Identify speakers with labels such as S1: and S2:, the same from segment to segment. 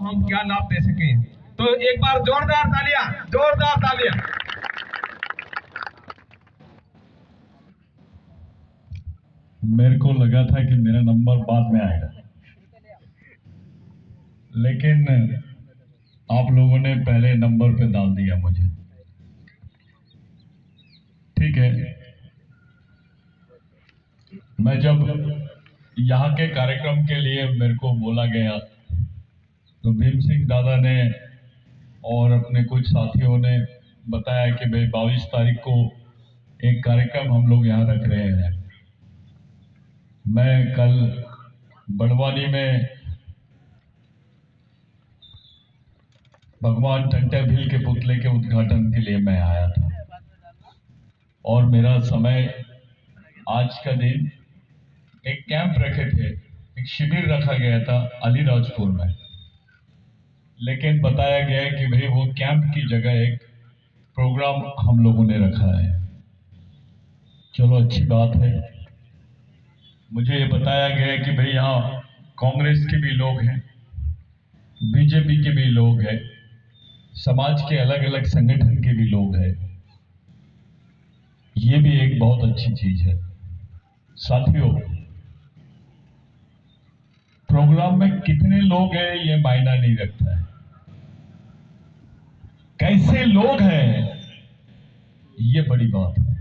S1: हम क्या लाभ दे सकें। तो एक बार जोरदार तालियां, जोरदार तालियां।
S2: मेरे को लगा था कि मेरा नंबर बाद में आएगा, लेकिन आप लोगों ने पहले नंबर पे डाल दिया मुझे। ठीक है, मैं जब यहाँ के कार्यक्रम के लिए मेरे को बोला गया तो भीम सिंह दादा ने और अपने कुछ साथियों ने बताया कि भाई 22 तारीख को एक कार्यक्रम हम लोग यहाँ रख रहे हैं। मैं कल बड़वानी में भगवान टंटा भील के पुतले के उद्घाटन के लिए मैं आया था और मेरा समय आज का दिन एक कैंप रखे थे, एक शिविर रखा गया था अलीराजपुर में, लेकिन बताया गया है कि भाई वो कैंप की जगह एक प्रोग्राम हम लोगों ने रखा है। चलो अच्छी बात है। मुझे ये बताया गया है कि भाई यहाँ कांग्रेस के भी लोग हैं, बीजेपी के भी लोग हैं, समाज के अलग अलग संगठन के भी लोग हैं। ये भी एक बहुत अच्छी चीज है। साथियों, प्रोग्राम में कितने लोग हैं ये मायना नहीं रखता है, कैसे लोग हैं ये बड़ी बात है।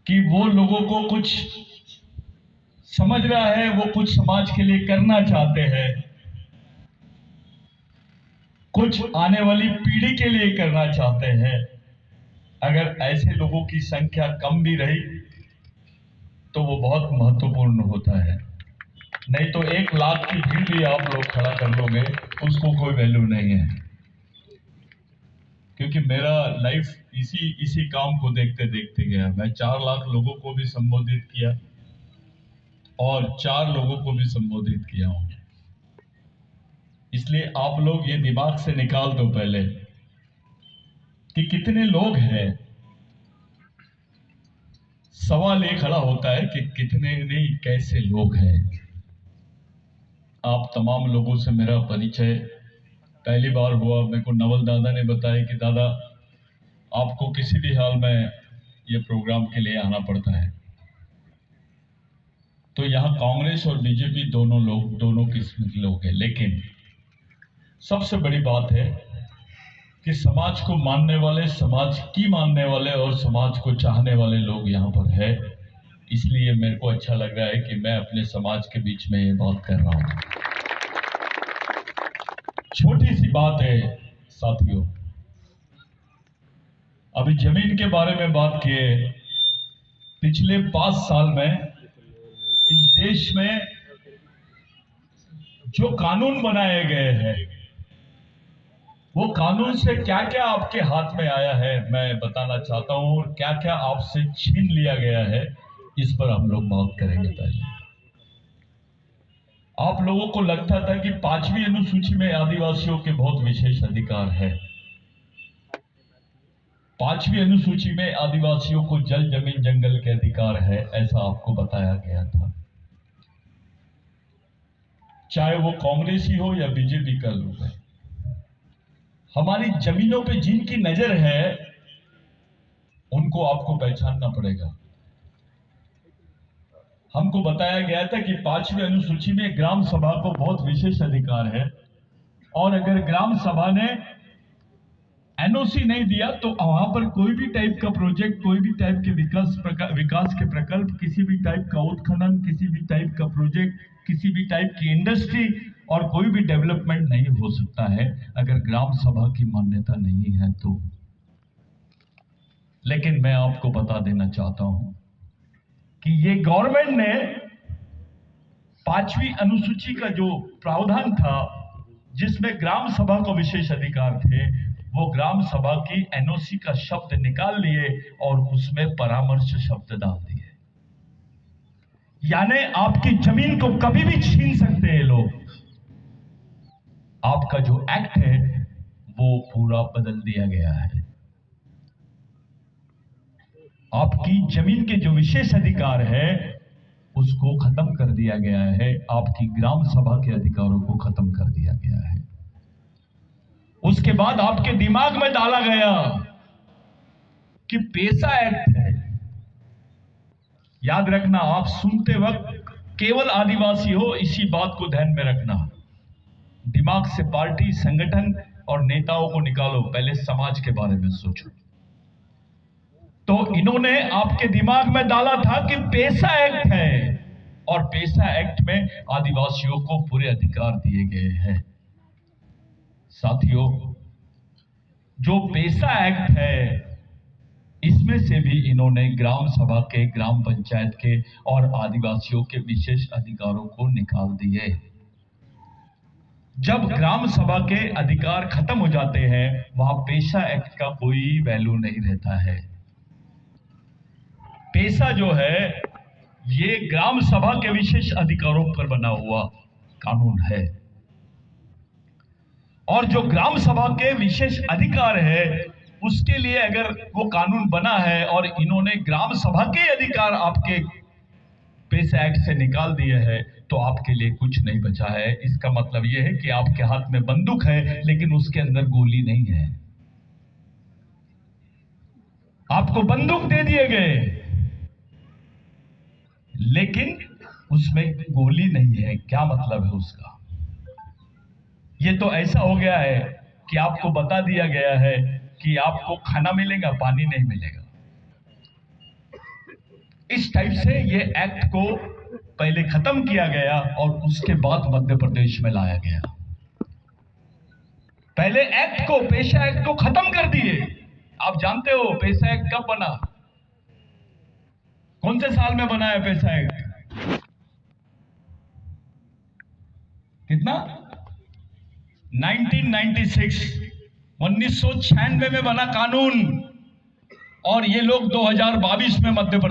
S2: कि वो लोगों को कुछ समझ रहा है, वो कुछ समाज के लिए करना चाहते हैं, कुछ आने वाली पीढ़ी के लिए करना चाहते हैं। अगर ऐसे लोगों की संख्या कम भी रही तो वो बहुत महत्वपूर्ण होता है। नहीं तो 1 लाख की भीड़ भी आप लोग खड़ा कर लोगे, उसको कोई वैल्यू नहीं है। क्योंकि मेरा लाइफ इसी काम को देखते देखते गया। मैं 4 लाख लोगों को भी संबोधित किया और 4 लोगों को भी संबोधित किया हूं। इसलिए आप लोग ये दिमाग से निकाल दो पहले कि कितने लोग हैं। सवाल ये खड़ा होता है कि कितने नहीं, कैसे लोग हैं। आप तमाम लोगों से मेरा परिचय पहली बार हुआ। मेरे को नवल दादा ने बताया कि दादा आपको किसी भी हाल में ये प्रोग्राम के लिए आना पड़ता है। तो यहाँ कांग्रेस और बीजेपी दोनों किस्म के लोग हैं, लेकिन सबसे बड़ी बात है कि समाज को मानने वाले, समाज की मानने वाले और समाज को चाहने वाले लोग यहाँ पर है। इसलिए मेरे को अच्छा लग रहा है कि मैं अपने समाज के बीच में ये बात कर रहा हूँ। छोटी सी बात है साथियों, अभी जमीन के बारे में बात किए। पिछले 5 साल में इस देश में जो कानून बनाए गए हैं, वो कानून से क्या क्या आपके हाथ में आया है मैं बताना चाहता हूं, और क्या क्या आपसे छीन लिया गया है इस पर हम लोग बात करेंगे। पहले आप लोगों को लगता था कि 5वीं अनुसूची में आदिवासियों के बहुत विशेष अधिकार है। 5वीं अनुसूची में आदिवासियों को जल, जमीन, जंगल के अधिकार है, ऐसा आपको बताया गया था। चाहे वो कांग्रेसी हो या बीजेपी का लोग है, हमारी जमीनों पे जिनकी नजर है उनको आपको पहचानना पड़ेगा। हमको बताया गया था कि 5वीं अनुसूची में ग्राम सभा को बहुत विशेष अधिकार है, और अगर ग्राम सभा ने एनओसी नहीं दिया तो वहां पर कोई भी टाइप का प्रोजेक्ट, कोई भी टाइप के विकास के प्रकल्प, किसी भी टाइप का उत्खनन, किसी भी टाइप का प्रोजेक्ट, किसी भी टाइप की इंडस्ट्री और कोई भी डेवलपमेंट नहीं हो सकता है अगर ग्राम सभा की मान्यता नहीं है तो। लेकिन मैं आपको बता देना चाहता हूं कि ये गवर्नमेंट ने 5वीं अनुसूची का जो प्रावधान था जिसमें ग्राम सभा को विशेष अधिकार थे, वो ग्राम सभा की एनओसी का शब्द निकाल लिए और उसमें परामर्श शब्द डाल दिए। यानी आपकी जमीन को कभी भी छीन सकते हैं लोग। आपका जो एक्ट है वो पूरा बदल दिया गया है। आपकी जमीन के जो विशेष अधिकार है उसको खत्म कर दिया गया है, आपकी ग्राम सभा के अधिकारों को खत्म कर बाद आपके दिमाग में डाला गया कि पेशा एक्ट है। याद रखना, आप सुनते वक्त केवल आदिवासी हो, इसी बात को ध्यान में रखना। दिमाग से पार्टी, संगठन और नेताओं को निकालो, पहले समाज के बारे में सोचो। तो इन्होंने आपके दिमाग में डाला था कि पेशा एक्ट है, और पेशा एक्ट में आदिवासियों को पूरे अधिकार दिए गए हैं। साथियों, जो पेशा एक्ट है, इसमें से भी इन्होंने ग्राम सभा के, ग्राम पंचायत के और आदिवासियों के विशेष अधिकारों को निकाल दिए। जब ग्राम सभा के अधिकार खत्म हो जाते हैं, वहां पेशा एक्ट का कोई वैल्यू नहीं रहता है। पेशा जो है, ये ग्राम सभा के विशेष अधिकारों पर बना हुआ कानून है, और जो ग्राम सभा के विशेष अधिकार है, उसके लिए अगर वो कानून बना है और इन्होंने ग्राम सभा के अधिकार आपके पेशा एक्ट से निकाल दिए हैं, तो आपके लिए कुछ नहीं बचा है। इसका मतलब यह है कि आपके हाथ में बंदूक है, लेकिन उसके अंदर गोली नहीं है। आपको बंदूक दे दिए गए, लेकिन उसमें गोली नहीं है। क्या मतलब है उसका? ये तो ऐसा हो गया है कि आपको बता दिया गया है कि आपको खाना मिलेगा, पानी नहीं मिलेगा। इस टाइप से ये एक्ट को पहले खत्म किया गया और उसके बाद मध्य प्रदेश में लाया गया। पहले एक्ट को, पेशा एक्ट को खत्म कर दिए। आप जानते हो पेशा एक्ट कब बना? कौन से साल में बना है पेशा एक्ट? कितना? 1996, 1996 में बना कानून, और ये लोग 2022 में मध्य प्रदेश